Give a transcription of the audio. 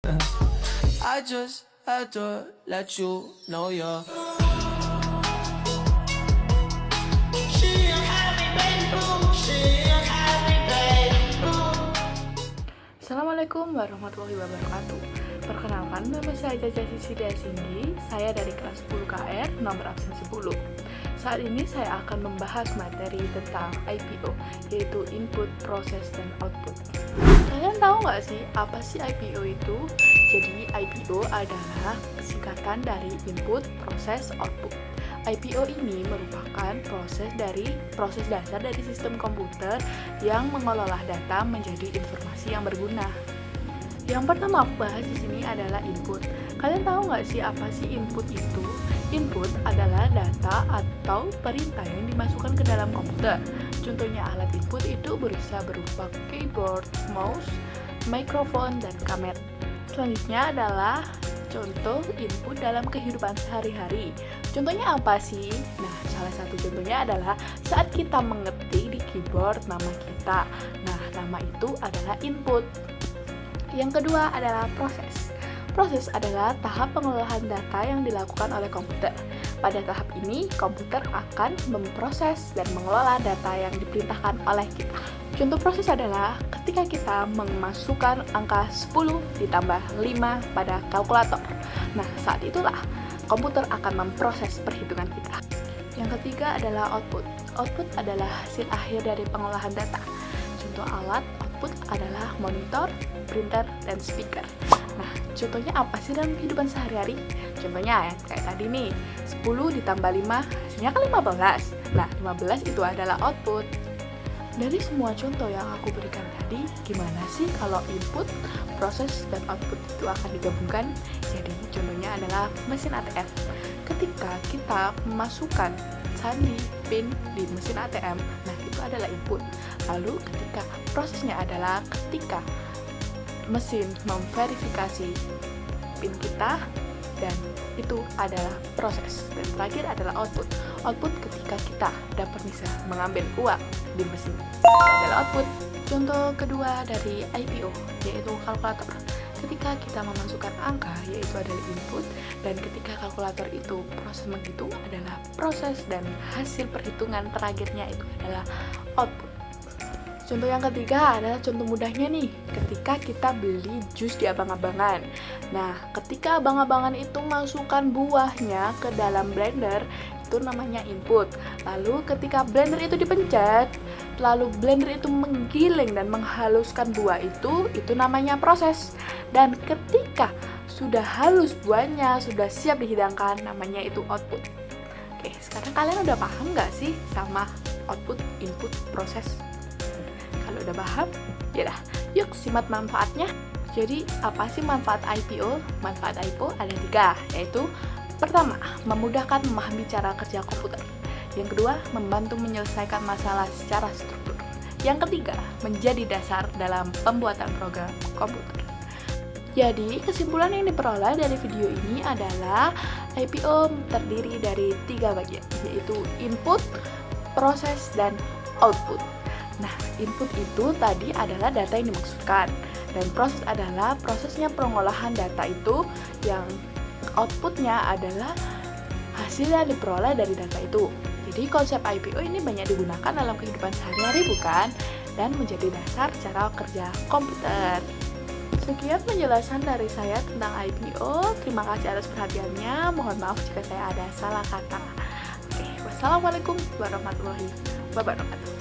I just had to let you know you're. Assalamualaikum warahmatullahi wabarakatuh. Perkenalkan, nama saya Caca Sisilia Singgi. Saya dari kelas 10 KR, nomor absen 10. Saat ini saya akan membahas materi tentang IPO, yaitu Input, Proses, dan Output. Kalian tahu nggak sih, apa sih IPO itu? Jadi, IPO adalah singkatan dari Input, Proses, Output. IPO ini merupakan proses dasar dari sistem komputer yang mengolah data menjadi informasi yang berguna. Yang pertama aku bahas di sini adalah input. Kalian tahu nggak sih apa sih input itu? Input adalah data atau perintah yang dimasukkan ke dalam komputer. Contohnya alat input itu bisa berupa keyboard, mouse, mikrofon, dan kamera. Selanjutnya adalah contoh input dalam kehidupan sehari-hari. Contohnya apa sih? Nah, salah satu contohnya adalah saat kita mengetik di keyboard nama kita. Nah, nama itu adalah input. Yang kedua adalah proses. Proses adalah tahap pengolahan data yang dilakukan oleh komputer. Pada tahap ini, komputer akan memproses dan mengelola data yang diperintahkan oleh kita. Contoh proses adalah ketika kita memasukkan angka 10 ditambah 5 pada kalkulator. Nah, saat itulah komputer akan memproses perhitungan kita. Yang ketiga adalah output. Output adalah hasil akhir dari pengolahan data. Contoh alat output adalah monitor, printer, dan speaker. Nah, contohnya apa sih dalam kehidupan sehari-hari? Contohnya ya, kayak tadi nih, 10 ditambah 5, hasilnya kan 15. Nah, 15 itu adalah output. Dari semua contoh yang aku berikan tadi, gimana sih kalau input, proses, dan output itu akan digabungkan? Jadi, contohnya adalah mesin ATM. Ketika kita memasukkan sandi, PIN di mesin ATM, nah itu adalah input. Lalu, ketika prosesnya adalah ketika mesin memverifikasi PIN kita, dan itu adalah proses. Dan terakhir adalah output. Output ketika kita dapat bisa mengambil uang di mesin, itu adalah output. Contoh kedua dari IPO yaitu kalkulator. Ketika kita memasukkan angka yaitu adalah input, dan ketika kalkulator itu proses menghitung adalah proses, dan hasil perhitungan terakhirnya itu adalah output. Contoh yang ketiga adalah contoh mudahnya nih, ketika kita beli jus di abang-abangan. Nah, ketika abang-abangan itu masukkan buahnya ke dalam blender, itu namanya input. Lalu ketika blender itu dipencet, lalu blender itu menggiling dan menghaluskan buah itu namanya proses. Dan ketika sudah halus buahnya, sudah siap dihidangkan, namanya itu output. Oke, sekarang kalian udah paham nggak sih sama output, input, proses? Kalau udah paham, ya dah, yuk simak manfaatnya. Jadi, apa sih manfaat IPO? Manfaat IPO ada 3, yaitu pertama, memudahkan memahami cara kerja komputer. Yang kedua, membantu menyelesaikan masalah secara struktur. Yang ketiga, menjadi dasar dalam pembuatan program komputer. Jadi, kesimpulan yang diperoleh dari video ini adalah IPO terdiri dari 3 bagian, yaitu input, proses, dan output. Nah, input itu tadi adalah data yang dimaksudkan, dan proses adalah prosesnya pengolahan data itu, yang outputnya adalah hasil yang diperoleh dari data itu. Jadi konsep IPO ini banyak digunakan dalam kehidupan sehari-hari bukan? Dan menjadi dasar cara kerja komputer. Sekian penjelasan dari saya tentang IPO. Terima kasih atas perhatiannya. Mohon maaf jika saya ada salah kata. Oke, wassalamualaikum warahmatullahi wabarakatuh.